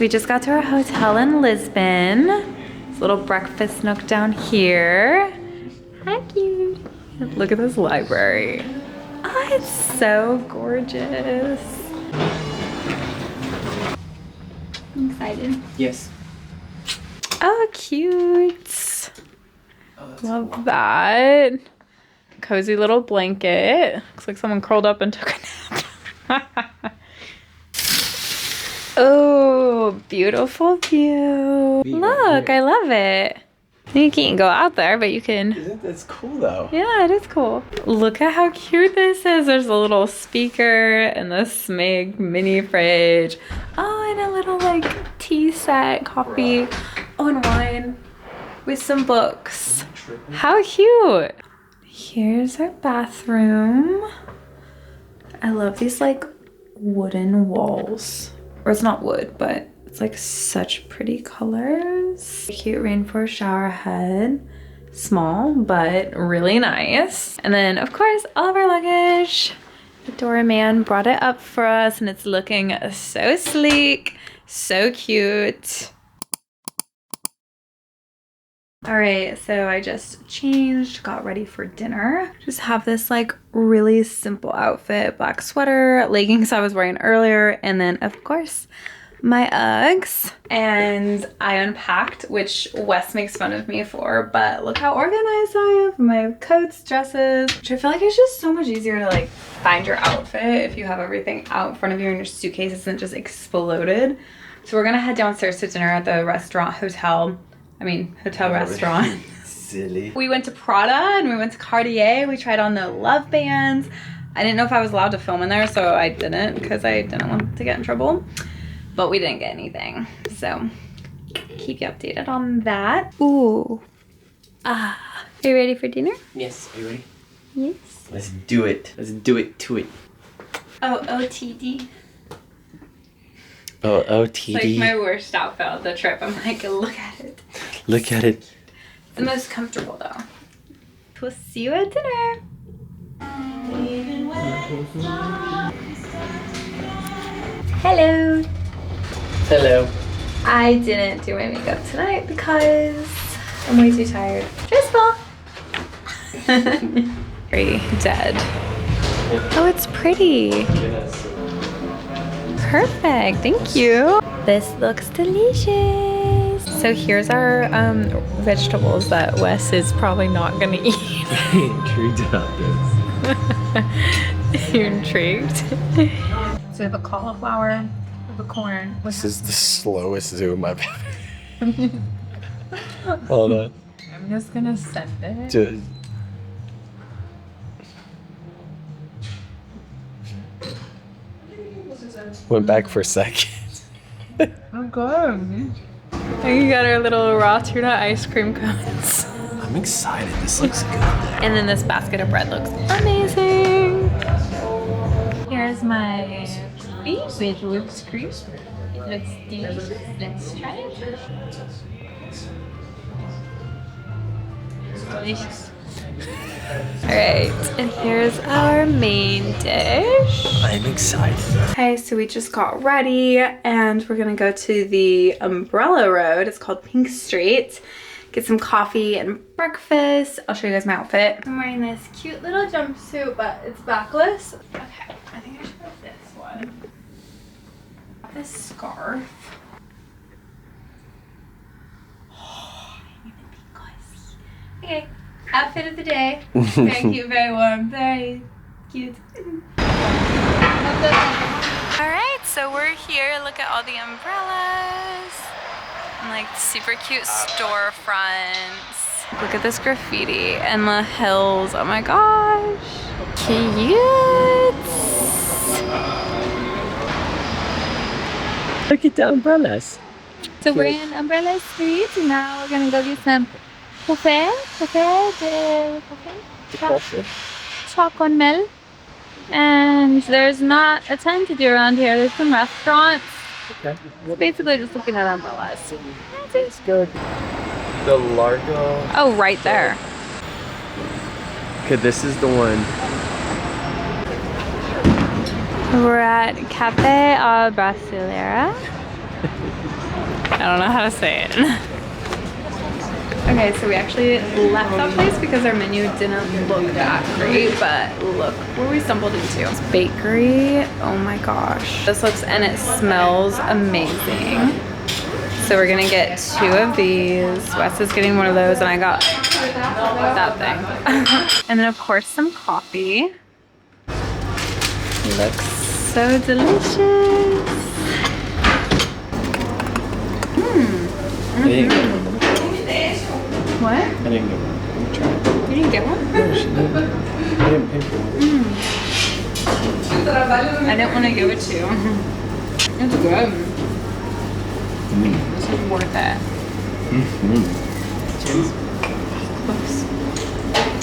We just got to our hotel in Lisbon. This little breakfast nook down here. Hi, cute. Look at this library. Oh, it's so gorgeous. I'm excited. Yes. Oh, cute. Love that. Cozy little blanket. Looks like someone curled up and took a nap. Oh, beautiful view. Look, I love it. You can't go out there, but you can. That's cool though. Yeah, it is cool. Look at how cute this is. There's a little speaker and the Smig mini fridge. Oh, and a little like tea set, coffee. Oh, and wine with some books. How cute. Here's our bathroom. I love these like wooden walls. Or it's not wood, but it's like such pretty colors. Cute rainforest shower head. Small, but really nice. And then of course, all of our luggage. The doorman brought it up for us and it's looking so sleek, so cute. All right, so I just changed, got ready for dinner. Just have this like really simple outfit, black sweater, leggings I was wearing earlier, and then of course my Uggs. And I unpacked, which Wes makes fun of me for, but look how organized I am. My coats, dresses, which I feel like it's just so much easier to like find your outfit if you have everything out in front of you and your suitcase isn't just exploded. So we're gonna head downstairs to dinner at the hotel restaurant. Silly. We went to Prada and we went to Cartier. We tried on the love bands. I didn't know if I was allowed to film in there, so I didn't because I didn't want to get in trouble. But we didn't get anything. So keep you updated on that. Ooh. Are you ready for dinner? Yes, are you ready? Yes. Let's do it. Let's do it to it. Oh, OTD. Oh, OTD. It's like my worst outfit of the trip. I'm like, look at it. Look at it. It's the most comfortable though. We'll see you at dinner. Hello. Hello. I didn't do my makeup tonight because I'm way too tired. Stressful. Very dead. Oh, it's pretty. Yes. Perfect, thank you. This looks delicious. So here's our vegetables that Wes is probably not gonna eat. Intrigued about this. You're intrigued? So we have a cauliflower, we have a corn. This is the slowest zoom I've ever. Hold on. I'm just gonna send it. Went back for a second. Oh, good. And you got our little raw tuna ice cream cones. I'm excited. This looks good. And then this basket of bread looks amazing. Here's my coffee with whipped cream. It looks delicious. Let's try it. Delicious. Alright, and here's our main dish. I'm excited. Okay, so we just got ready and we're gonna go to the Umbrella Road. It's called Pink Street. Get some coffee and breakfast. I'll show you guys my outfit. I'm wearing this cute little jumpsuit, but it's backless. Okay, I think I should wear this one. This scarf. Oh, I need to be cozy. Okay. Outfit of the day. Very cute, very warm, very cute. Alright, so we're here. Look at all the umbrellas. And like super cute storefronts. Look at this graffiti and the hills. Oh my gosh. Cute. Look at the umbrellas. So we're in Umbrella Street and now we're gonna go get some chocolate milk. And there's not a ton to do around here. There's some restaurants. Okay. It's basically just looking at umbrellas. It's good. The Largo. Oh, right there. Okay, this is the one. We're at Cafe a Brasileira. don't know how to say it. Okay, so we actually left that place because our menu didn't look that great, but look where we stumbled into. It's bakery. Oh my gosh. This looks, and it smells amazing. So we're gonna get 2 of these. Wes is getting one of those, and I got that thing. And then of course some coffee. Looks so delicious. What? I didn't get one. Let me try it. You didn't get one? No, she didn't. I didn't pay for one. I didn't want to give it to you. It's good. This is worth it.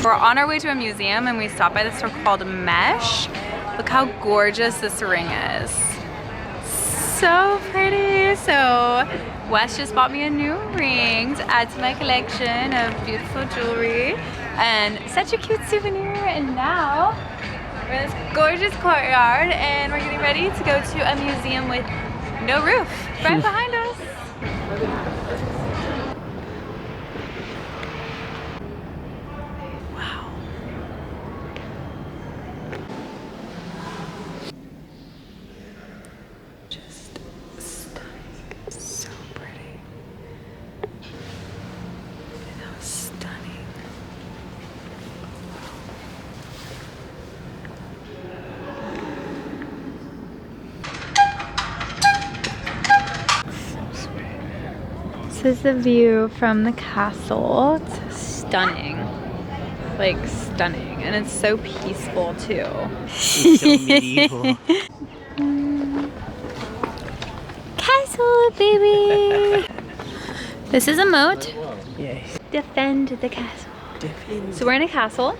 We're on our way to a museum and we stopped by this store called Mesh. Look how gorgeous this ring is. So pretty. So Wes just bought me a new ring to add to my collection of beautiful jewelry and such a cute souvenir. And now we're in this gorgeous courtyard and we're getting ready to go to a museum with no roof right behind us. Wow. Just stunning. So pretty. And how stunning. This is the view from the castle. It's stunning. Like stunning. And it's so peaceful too. It's so medieval. Castle, baby! This is a moat. Yes. Defend the castle. Defend. So we're in a castle.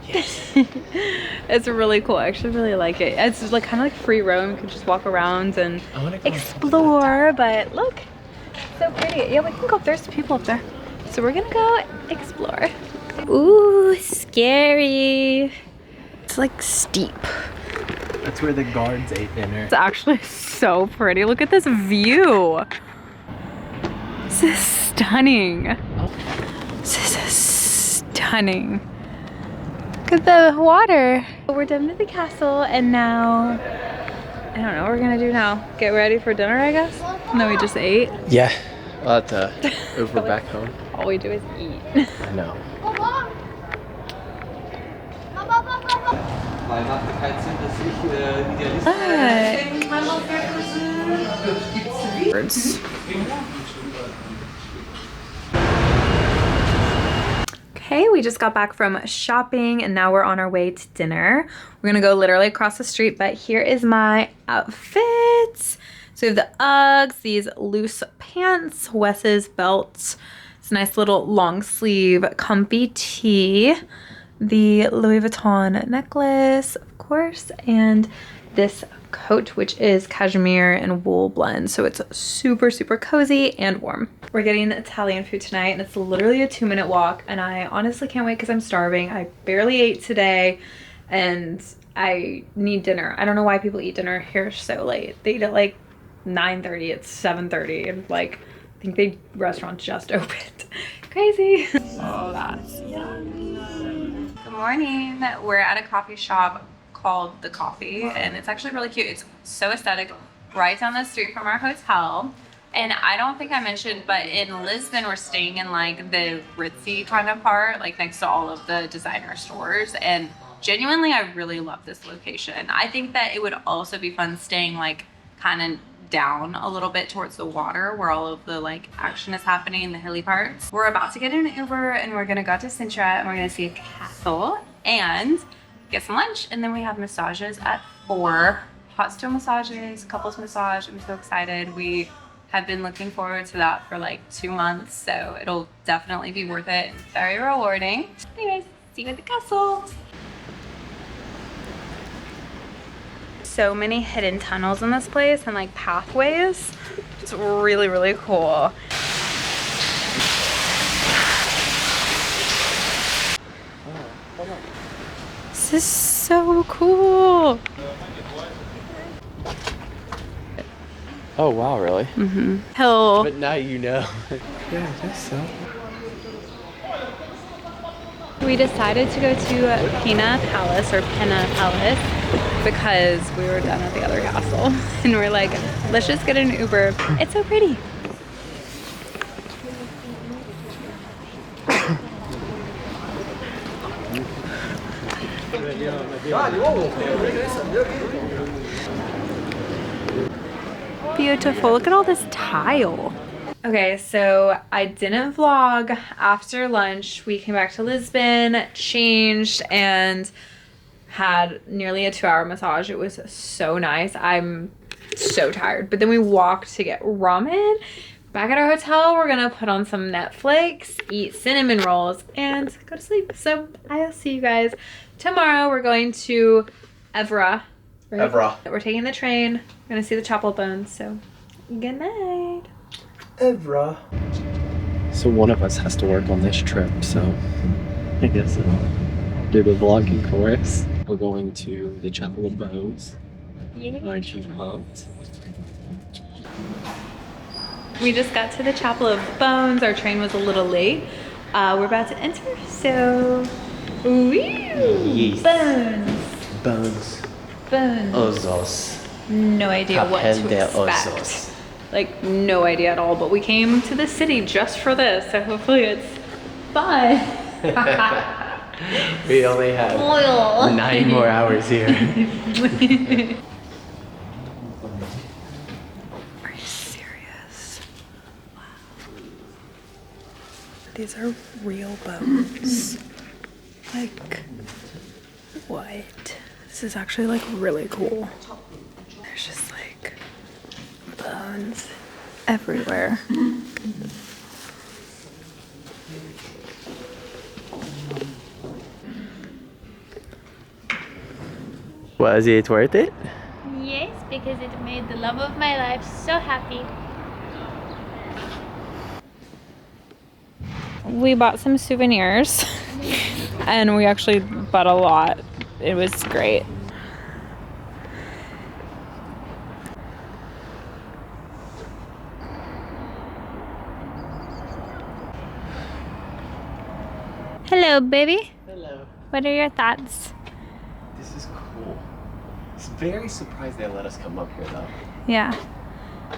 Yes. It's really cool. I actually really like it. It's like kind of like free roam. You can just walk around and I wanna go explore. But look, so pretty. Yeah, we can go up there. There's people up there. So we're gonna go explore. Ooh, scary. It's like steep. That's where the guards ate dinner. It's actually so pretty. Look at this view. This is stunning. This is stunning. Look at the water. We're done with the castle and now, I don't know what we're gonna do now. Get ready for dinner, I guess? And then we just ate. Yeah. I'll have to Uber back home. All we do is eat. I know. Birds. Okay, we just got back from shopping and now we're on our way to dinner. We're gonna go literally across the street, but here is my outfits. So we have the Uggs, these loose pants, Wes's belts, this nice little long sleeve comfy tee, the Louis Vuitton necklace, of course, and this coat, which is cashmere and wool blend. So it's super, super cozy and warm. We're getting Italian food tonight and it's literally a 2-minute walk and I honestly can't wait because I'm starving. I barely ate today and I need dinner. I don't know why people eat dinner here so late. They eat at like 9:30, it's 7:30 and like I think the restaurant just opened. Crazy. Oh, that's yummy. Good morning. We're at a coffee shop called The Coffee and it's actually really cute. It's so aesthetic, right down the street from our hotel. And I don't think I mentioned, but in Lisbon we're staying in like the ritzy kind of part, like next to all of the designer stores, and genuinely I really love this location. I think that it would also be fun staying like kind of down a little bit towards the water where all of the like action is happening in the hilly parts. We're about to get in an Uber and we're gonna go to Sintra and we're gonna see a castle and get some lunch, and then we have massages at 4. Hot stone massages, couples massage. I'm so excited. We have been looking forward to that for like 2 months, so it'll definitely be worth it. It's very rewarding. Anyways, see you at the castle. So many hidden tunnels in this place and like pathways. It's really, really cool. This is so cool. Oh wow, really? Hill. But now you know. Yeah, I guess so. We decided to go to Penna Palace because we were done at the other castle. And we're like, let's just get an Uber. It's so pretty. Beautiful. Look at all this tile. Okay, so I didn't vlog after lunch. We came back to Lisbon, changed, and had nearly a 2-hour massage. It was so nice. I'm so tired. But then we walked to get ramen. Back at our hotel, we're gonna put on some Netflix, eat cinnamon rolls, and go to sleep. So I'll see you guys tomorrow. We're going to Evora. Right? Evora. We're taking the train. We're gonna see the chapel bones. So good night. Evora. So one of us has to work on this trip, so I guess I'll do the vlogging for us. We're going to the Chapel of Bones. Aren't you pumped? We just got to the Chapel of Bones. Our train was a little late. We're about to enter, so... Woo! Yes. Bones. Bones. Bones. Ozos. No idea what Papel de to expect. osos. Like, no idea at all, but we came to the city just for this, so hopefully it's fun. We only have 9 more hours here. Are you serious? Wow. These are real bones. Like, what? This is actually like really cool. There's just like bones everywhere. Was it worth it? Yes, because it made the love of my life so happy. We bought some souvenirs and we actually bought a lot. It was great. Hello, baby. Hello. What are your thoughts? This is cool. It's very surprised they let us come up here though. Yeah.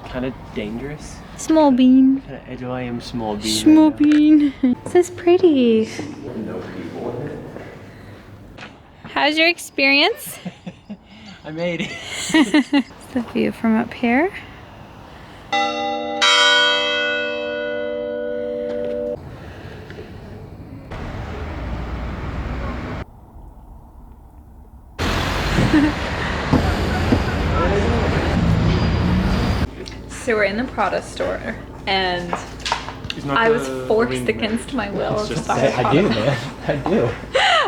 Kind of dangerous. Small bean. I am small bean. Small bean. This is pretty. No people. How's your experience? I made it. It's the view from up here. So we're in the Prada store, and I was forced against my will to buy a I do, Prada. man. I do.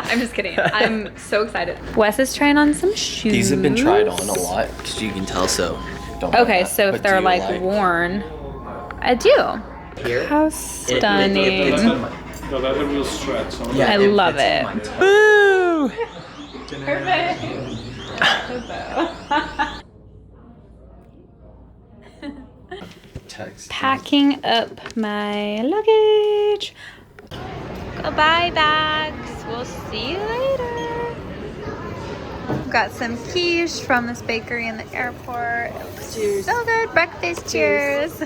I'm just kidding. I'm so excited. Wes is trying on some shoes. These have been tried on a lot, because you can tell, so don't Okay, mind so that. if But they're do like you worn, I do. Here? How stunning. The leather will stretch. So Yeah, I love fits it. my toe. Woo! Perfect. Text. Packing up my luggage. Goodbye, bags. We'll see you later. Got some quiche from this bakery in the airport. It looks so good. Breakfast. Cheers.